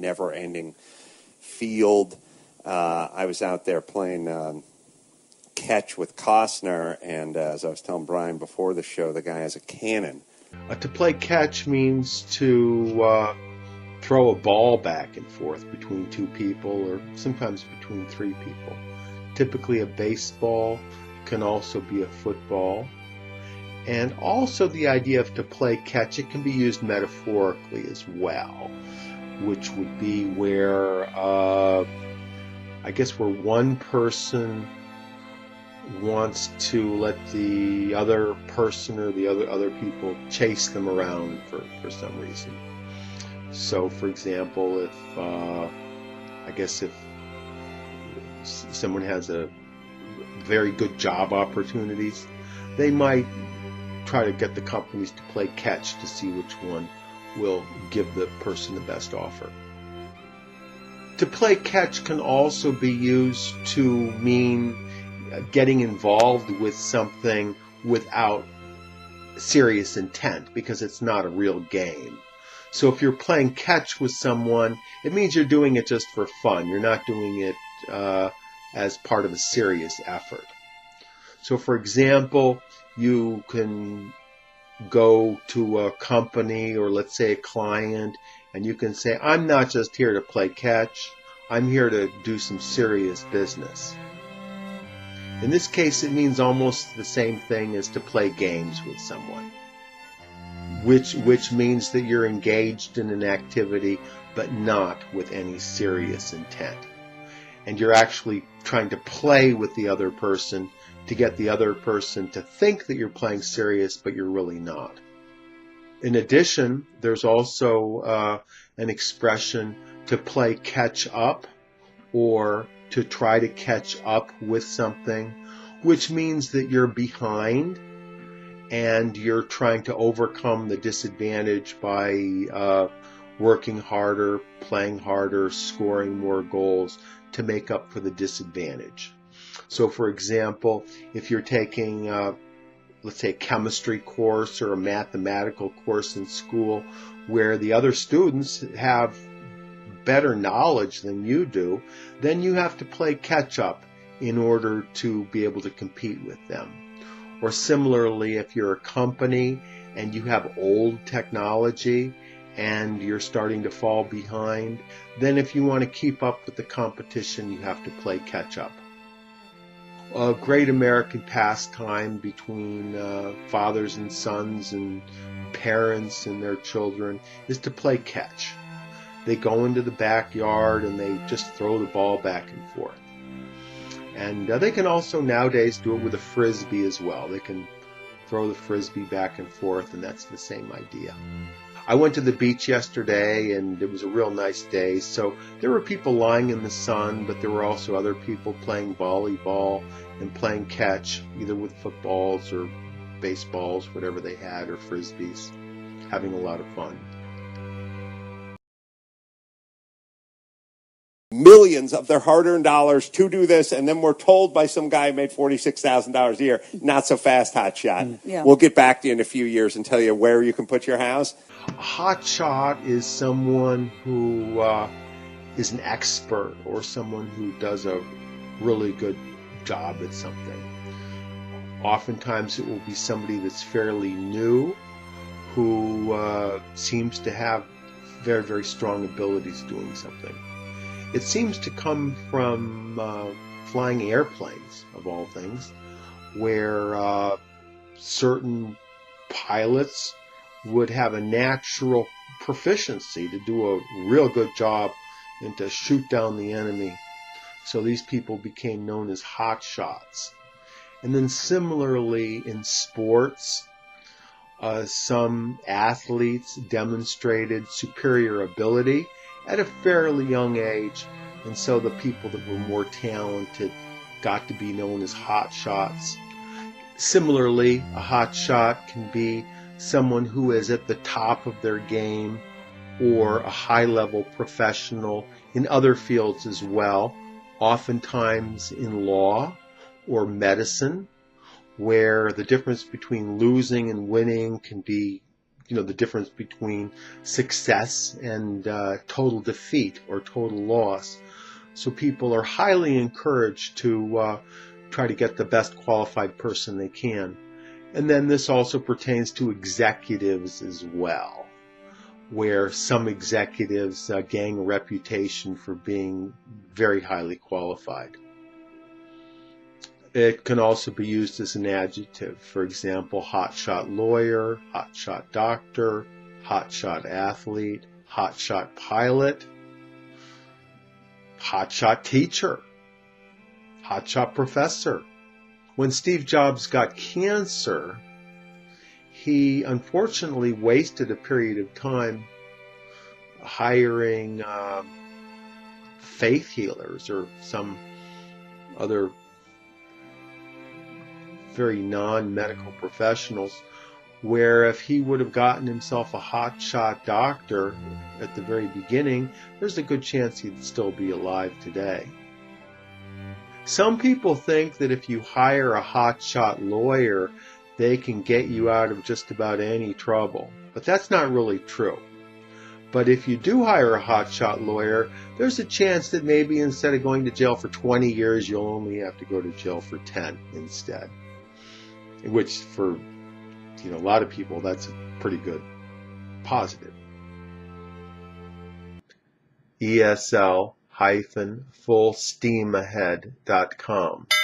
never-ending field. I was out there playing catch with Costner, and as I was telling Brian before the show, the guy has a cannon. To play catch means to throw a ball back and forth between two people, or sometimes between three people. Typically a baseball, can also be a football. And also the idea of to play catch, it can be used metaphorically as well, which would be where, I guess where one person wants to let the other person or the other people chase them around for some reason. So, for example, if someone has a very good job opportunities, they might try to get the companies to play catch to see which one will give the person the best offer. To play catch can also be used to mean getting involved with something without serious intent, because it's not a real game. So if you're playing catch with someone, it means you're doing it just for fun. You're not doing it as part of a serious effort. So for example, you can go to a company or let's say a client, and you can say, I'm not just here to play catch, I'm here to do some serious business. In this case, it means almost the same thing as to play games with someone, which means that you're engaged in an activity but not with any serious intent. And you're actually trying to play with the other person to get the other person to think that you're playing serious, but you're really not. In addition, there's also an expression to play catch up, or to try to catch up with something, which means that you're behind and you're trying to overcome the disadvantage by working harder, playing harder, scoring more goals to make up for the disadvantage. So for example, if you're taking, let's say, a chemistry course or a mathematical course in school where the other students have better knowledge than you do, then you have to play catch up in order to be able to compete with them. Or similarly, if you're a company and you have old technology and you're starting to fall behind, then if you want to keep up with the competition, you have to play catch up. A great American pastime between fathers and sons and parents and their children is to play catch. They go into the backyard and they just throw the ball back and forth. And they can also nowadays do it with a frisbee as well. They can throw the frisbee back and forth, and that's the same idea. I went to the beach yesterday, and it was a real nice day. So there were people lying in the sun, but there were also other people playing volleyball and playing catch, either with footballs or baseballs, whatever they had, or frisbees, having a lot of fun. Millions of their hard-earned dollars to do this, and then we're told by some guy who made $46,000 a year, not so fast, HOTSHOT. Yeah. We'll get back to you in a few years and tell you where you can put your house. A hotshot is someone who is an expert, or someone who does a really good job at something. Oftentimes it will be somebody that's fairly new, who seems to have very, very strong abilities doing something. It seems to come from flying airplanes, of all things, where certain pilots would have a natural proficiency to do a real good job and to shoot down the enemy. So these people became known as hotshots. And then similarly in sports, some athletes demonstrated superior ability at a fairly young age, and so the people that were more talented got to be known as hotshots. Similarly, a hotshot can be someone who is at the top of their game, or a high-level professional in other fields as well, oftentimes in law or medicine, where the difference between losing and winning can be the difference between success and total defeat or total loss. So people are highly encouraged to try to get the best qualified person they can. And then this also pertains to executives as well, where some executives gain a reputation for being very highly qualified. It can also be used as an adjective. For example, hotshot lawyer, hotshot doctor, hotshot athlete, hotshot pilot, hotshot teacher, hotshot professor. When Steve Jobs got cancer, he unfortunately wasted a period of time hiring faith healers or some other very non-medical professionals, where if he would have gotten himself a hotshot doctor at the very beginning, there's a good chance he'd still be alive today. Some people think that if you hire a hotshot lawyer, they can get you out of just about any trouble. But that's not really true. But if you do hire a hotshot lawyer, there's a chance that maybe instead of going to jail for 20 years, you'll only have to go to jail for 10 instead. Which for a lot of people, that's a pretty good positive. ESL-fullsteamahead.com